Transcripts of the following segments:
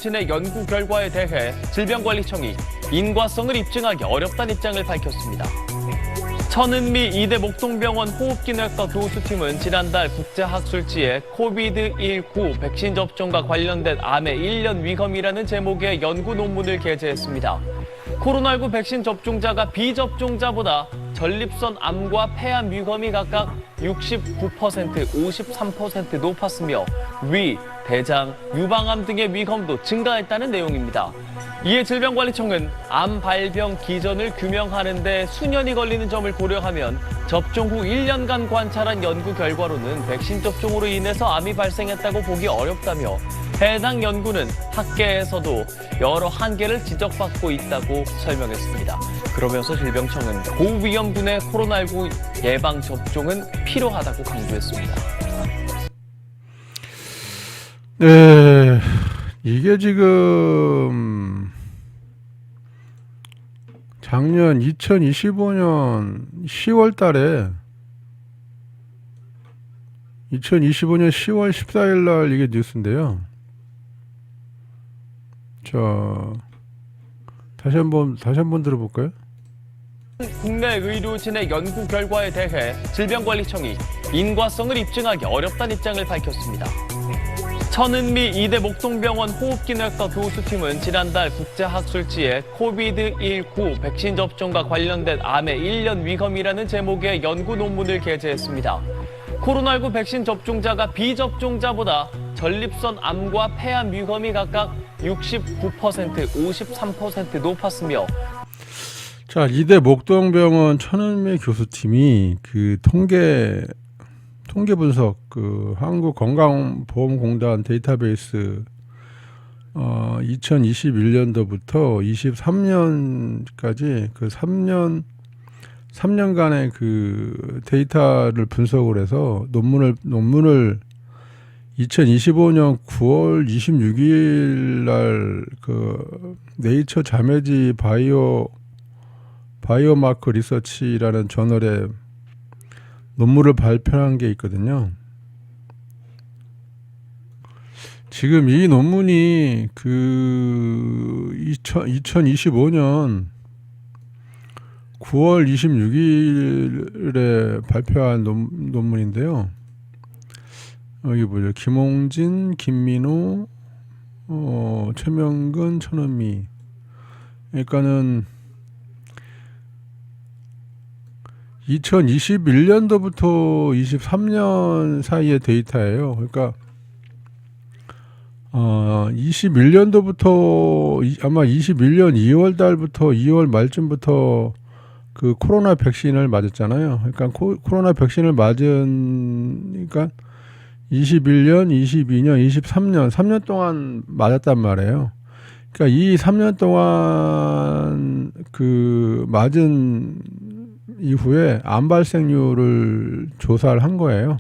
의료진의 연구 결과에 대해 질병관리청이 인과성을 입증하기 어렵다는 입장을 밝혔습니다. 천은미 이대 목동병원 호흡기내과 교수팀은 지난달 국제학술지에 코비드19 백신 접종과 관련된 암의 1년 위험이라는 제목의 연구 논문을 게재했습니다. 코로나19 백신 접종자가 비접종자보다 전립선 암과 폐암 위험이 각각 69%, 53% 높았으며 위, 대장, 유방암 등의 위험도 증가했다는 내용입니다. 이에 질병관리청은 암 발병 기전을 규명하는 데 수년이 걸리는 점을 고려하면 접종 후 1년간 관찰한 연구 결과로는 백신 접종으로 인해서 암이 발생했다고 보기 어렵다며 해당 연구는 학계에서도 여러 한계를 지적받고 있다고 설명했습니다. 그러면서 질병청은 고위험군의 코로나19 예방 접종은 필요하다고 강조했습니다. 네, 이게 지금 작년 2025년 10월 달에 2025년 10월 14일 날 이게 뉴스인데요. 자, 다시 한번 들어볼까요? 국내 의료진의 연구 결과에 대해 질병관리청이 인과성을 입증하기 어렵다는 입장을 밝혔습니다. 천은미 이대 목동병원 호흡기내과 교수팀은 지난달 국제학술지에 코비드19 백신 접종과 관련된 암의 1년 위험이라는 제목의 연구 논문을 게재했습니다. 코로나19 백신 접종자가 비접종자보다 전립선 암과 폐암 위험이 각각 69%, 53% 높았으며 자, 이대 목동병원 천은미 교수팀이 그 통계 분석 한국건강보험공단 데이터베이스 2021년도부터 23년까지 그 3년간의 그 데이터를 분석을 해서 논문을 2025년 9월 26일 날 그 네이처 자매지 바이오마커 리서치라는 저널에 논문을 발표한 게 있거든요. 지금 이 논문이 그 2025년 9월 26일에 발표한 논문인데요. 여기 보죠. 김홍진, 김민호, 최명근, 천은미. 그러니까는 2021년도부터 23년 사이의 데이터예요. 그러니까 21년도부터 아마 21년 2월 달부터 2월 말쯤부터 그 코로나 백신을 맞았잖아요. 그러니까 코로나 백신을 맞으니까 21년, 22년, 23년 3년 동안 맞았단 말이에요. 그러니까 이 3년 동안 그 맞은 이후에 암 발생률을 조사를 한 거예요.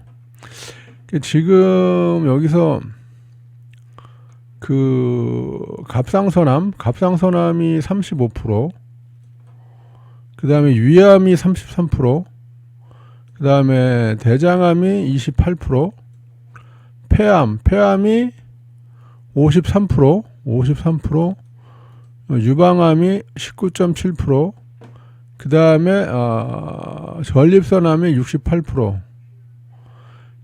지금 여기서 그 갑상선암이 35%, 그 다음에 위암이 33%, 그 다음에 대장암이 28%, 폐암이 53%, 유방암이 19.7%, 그 다음에 전립선암이 68%.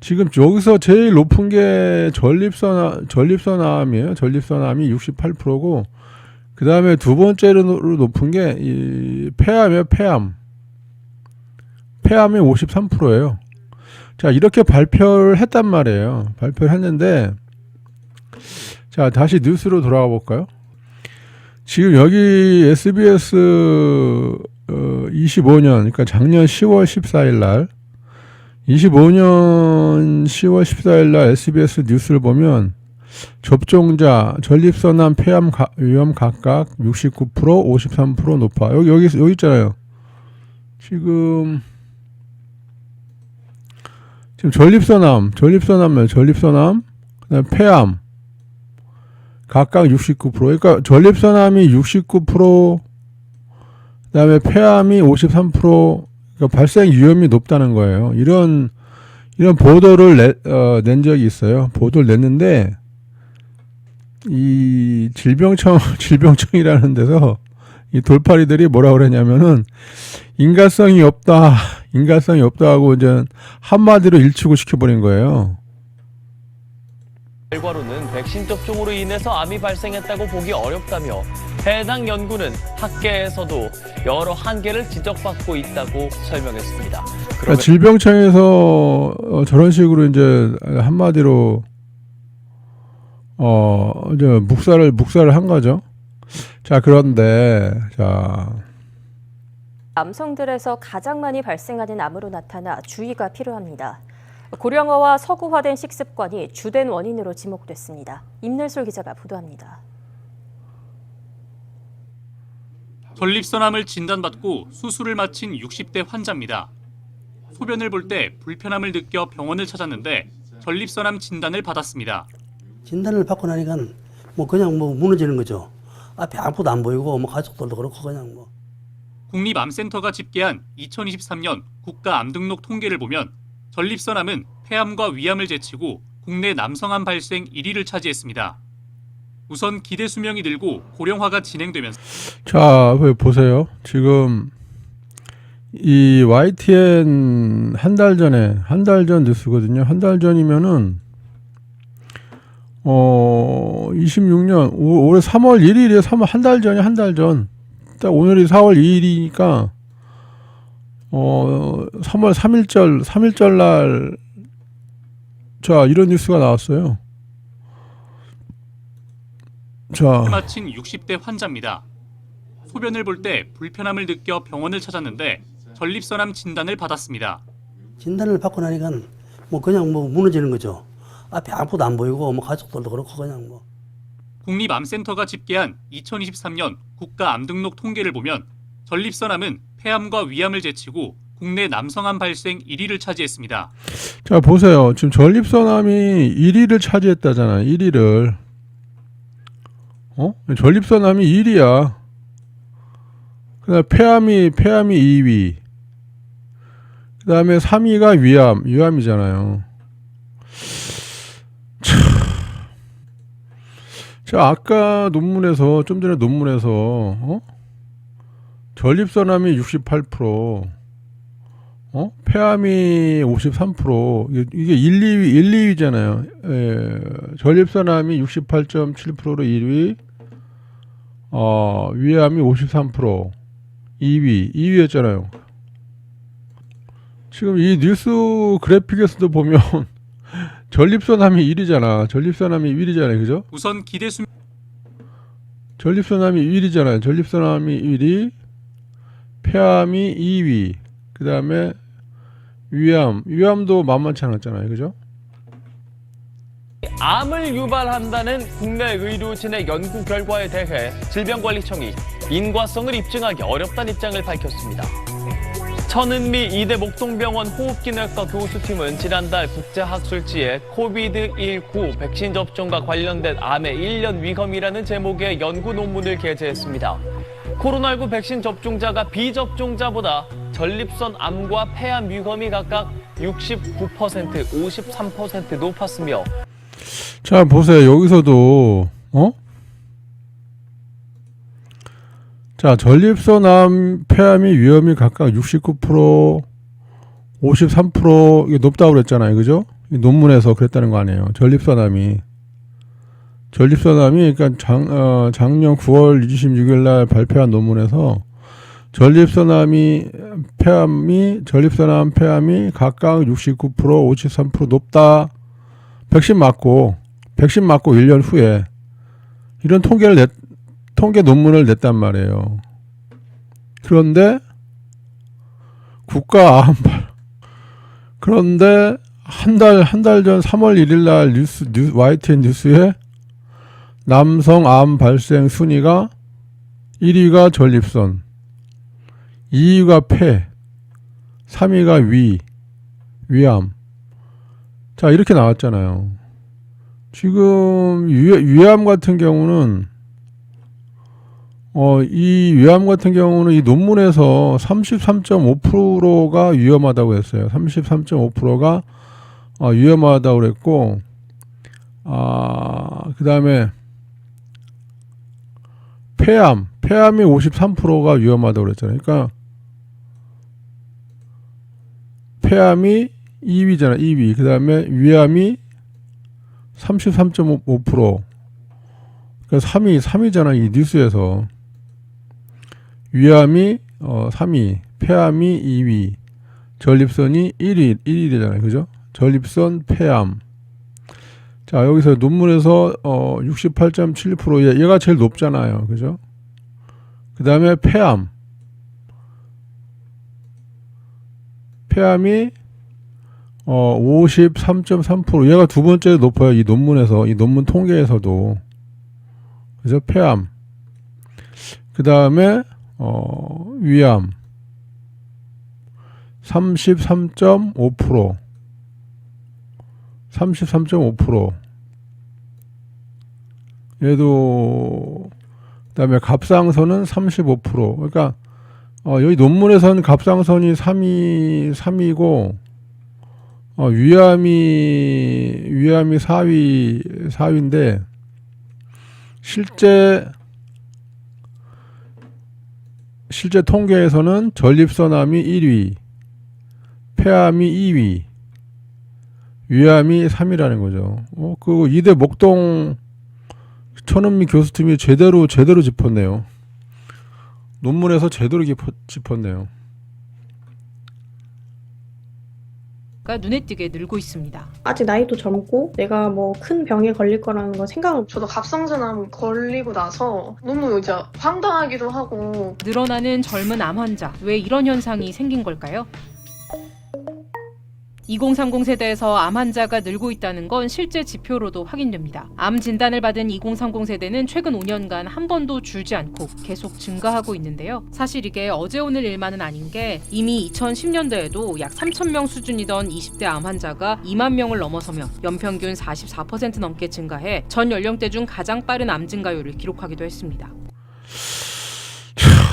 지금 여기서 제일 높은 게 전립선암이에요. 전립선암이 68%고, 그 다음에 두 번째로 높은 게 이 폐암이에요. 폐암이 53%예요. 자, 이렇게 발표를 했단 말이에요. 발표를 했는데, 자, 다시 뉴스로 돌아가 볼까요? 지금 여기 SBS 25년, 그러니까 작년 10월 14일 날 25년 10월 14일 날 SBS 뉴스를 보면 접종자 전립선암, 폐암 위험 각각 69%, 53% 높아. 여기 있잖아요. 지금 전립선암, 그다음에 폐암 각각 69%. 그러니까 전립선암이 69%, 그다음에 폐암이 53%. 그러니까 발생 위험이 높다는 거예요. 이런 보도를 낸 적이 있어요. 보도를 냈는데 이 질병청이라는 데서 이 돌팔이들이 뭐라 그랬냐면은 인간성이 없다 하고 이제 한마디로 일축을 시켜버린 거예요. 결과로는 백신 접종으로 인해서 암이 발생했다고 보기 어렵다며 해당 연구는 학계에서도 여러 한계를 지적받고 있다고 설명했습니다. 그러니까 질병청에서 저런 식으로 이제 한마디로 이제 묵살을 한 거죠. 자, 그런데 남성들에서 가장 많이 발생하는 암으로 나타나 주의가 필요합니다. 고령화와 서구화된 식습관이 주된 원인으로 지목됐습니다. 임늘솔 기자가 보도합니다. 전립선암을 진단받고 수술을 마친 60대 환자입니다. 소변을 볼 때 불편함을 느껴 병원을 찾았는데 전립선암 진단을 받았습니다. 진단을 받고 나니까 그냥 무너지는 거죠. 앞에 아무것도 안 보이고 가족들도 그렇고 그냥 국립암센터가 집계한 2023년 국가암 등록 통계를 보면 전립선암은 폐암과 위암을 제치고 국내 남성암 발생 1위를 차지했습니다. 우선 기대 수명이 늘고 고령화가 진행되면서 자, 보세요. 지금 이 YTN 한 달 전 뉴스거든요. 한 달 전이면은 26년 올해 3월 1일이에요. 한 달 전이 한 달 전. 딱 오늘이 4월 2일이니까 3월 3일절 날 이런 뉴스가 나왔어요. 마친 60대 환자입니다. 소변을 볼 때 불편함을 느껴 병원을 찾았는데 전립선암 진단을 받았습니다. 진단을 받고 나니까 그냥 무너지는 거죠. 앞에 아무것도 안 보이고 가족들도 그렇고 그냥 국립암센터가 집계한 2023년 국가암 등록 통계를 보면 전립선암은 폐암과 위암을 제치고 국내 남성암 발생 1위를 차지했습니다. 자, 보세요. 지금 전립선암이 1위를 차지했다잖아요. 1위를. 전립선암이 1위야. 그다음에 폐암이 2위. 그다음에 3위가 위암이잖아요. 자, 아까 좀 전에 논문에서 전립선암이 68%, 폐암이 53%, 이게 1, 2위잖아요. 예, 전립선암이 68.7%로 1위, 위암이 53%, 2위였잖아요. 지금 이 뉴스 그래픽에서도 보면 전립선암이 1위잖아. 전립선암이 1위잖아요. 그죠? 우선 기대 수명 전립선암이 1위잖아요. 전립선암이 1위, 폐암이 2위, 그 다음에 위암도 만만치 않았잖아요. 그죠? 암을 유발한다는 국내 의료진의 연구 결과에 대해 질병관리청이 인과성을 입증하기 어렵다는 입장을 밝혔습니다. 천은미 이대 목동병원 호흡기내과 교수팀은 지난달 국제학술지에 코비드19 백신 접종과 관련된 암의 1년 위험이라는 제목의 연구 논문을 게재했습니다. 코로나19 백신 접종자가 비접종자보다 전립선 암과 폐암 위험이 각각 69%, 53% 높았으며 자, 보세요. 여기서도 자, 전립선암, 폐암의 위험이 각각 69%, 53% 이게 높다고 그랬잖아요. 그죠? 이 논문에서 그랬다는 거 아니에요. 전립선암이 그러니까 작년 9월 26일 날 발표한 논문에서 전립선암, 폐암이 각각 69%, 53% 높다. 백신 맞고 1년 후에 이런 통계 논문을 냈단 말이에요. 그런데 한 달 전 3월 1일 날 YTN 뉴스에 남성 암 발생 순위가 1위가 전립선, 2위가 폐, 3위가 위암. 자, 이렇게 나왔잖아요. 지금 위암 같은 경우는 이 논문에서 33.5%가 위험하다고 했어요. 33.5%가 위험하다고 그랬고, 그 다음에 폐암이 53%가 위험하다고 그랬잖아요. 그러니까 폐암이 2위잖아. 2위. 그 다음에 위암이 33.5%. 그러니까 3위잖아. 이 뉴스에서. 위암이 3위, 폐암이 2위, 전립선이 1위잖아요. 그죠? 전립선, 폐암. 자, 여기서 논문에서 68.7% 얘가 제일 높잖아요. 그죠? 그 다음에 폐암이 53.3%. 얘가 두 번째 높아요. 이 논문에서, 이 논문 통계에서도. 그죠? 폐암. 그 다음에 위암 33.5%. 33.5%. 얘도 그다음에 갑상선은 35%. 그러니까 여기 논문에서는 갑상선이 3위고 위암이 4위인데 실제 통계에서는 전립선암이 1위, 폐암이 2위, 위암이 3위라는 거죠. 그 이대 목동 천은미 교수팀이 제대로 짚었네요. 논문에서 제대로 짚었네요. 가 눈에 띄게 늘고 있습니다. 아직 나이도 젊고 내가 뭐 큰 병에 걸릴 거라는 거 생각을 저도 갑상선암 걸리고 나서 너무 이제 황당하기도 하고 늘어나는 젊은 암 환자, 왜 이런 현상이 생긴 걸까요? 2030 세대에서 암 환자가 늘고 있다는 건 실제 지표로도 확인됩니다. 암 진단을 받은 2030 세대는 최근 5년간 한 번도 줄지 않고 계속 증가하고 있는데요. 사실 이게 어제 오늘 일만은 아닌 게 이미 2010년대에도 약 3,000명 수준이던 20대 암 환자가 2만 명을 넘어서며 연평균 44% 넘게 증가해 전 연령대 중 가장 빠른 암 증가율을 기록하기도 했습니다.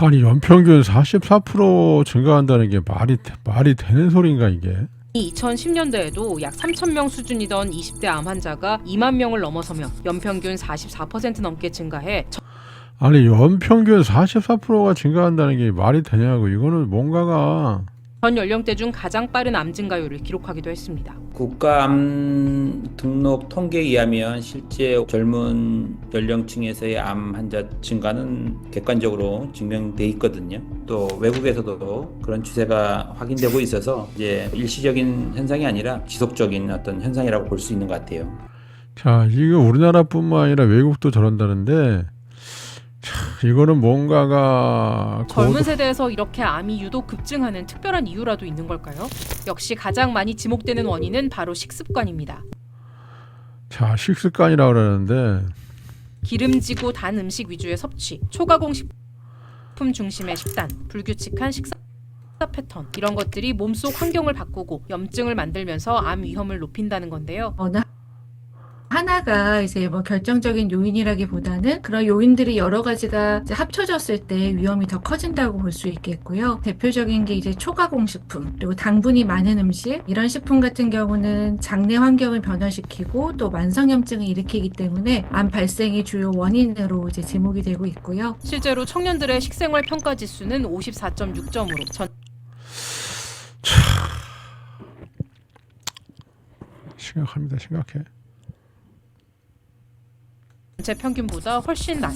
아니 연평균 44% 증가한다는 게 말이 되는 소린가 이게? 2010년대에도 약 3,000명 수준이던 20대 암 환자가 2만 명을 넘어서며 연평균 44% 넘게 증가해 아니 연평균 44%가 증가한다는 게 말이 되냐고. 이거는 뭔가가 전 연령대 중 가장 빠른 암 증가율을 기록하기도 했습니다. 국가암 등록 통계에 의하면 실제 젊은 연령층에서의 암 환자 증가는 객관적으로 증명돼 있거든요. 또 외국에서도 그런 추세가 확인되고 있어서 이제 일시적인 현상이 아니라 지속적인 어떤 현상이라고 볼 수 있는 것 같아요. 자, 이거 우리나라뿐만 아니라 외국도 저런다는데 이거는 뭔가가 젊은 세대에서 이렇게 암이 유독 급증하는 특별한 이유라도 있는 걸까요? 역시 가장 많이 지목되는 원인은 바로 식습관입니다. 자, 식습관이라고 그러는데 기름지고 단 음식 위주의 섭취, 초가공 식품 중심의 식단, 불규칙한 식사 패턴, 이런 것들이 몸속 환경을 바꾸고 염증을 만들면서 암 위험을 높인다는 건데요. 어느 하나가 이제 뭐 결정적인 요인이라기보다는 그런 요인들이 여러 가지가 이제 합쳐졌을 때 위험이 더 커진다고 볼 수 있겠고요. 대표적인 게 이제 초가공식품, 그리고 당분이 많은 음식, 이런 식품 같은 경우는 장내 환경을 변화시키고 또 만성염증을 일으키기 때문에 암 발생의 주요 원인으로 이제 지목이 되고 있고요. 실제로 청년들의 식생활 평가 지수는 54.6점으로 심각합니다. 심각해. 전체 평균보다 훨씬 낮습니다.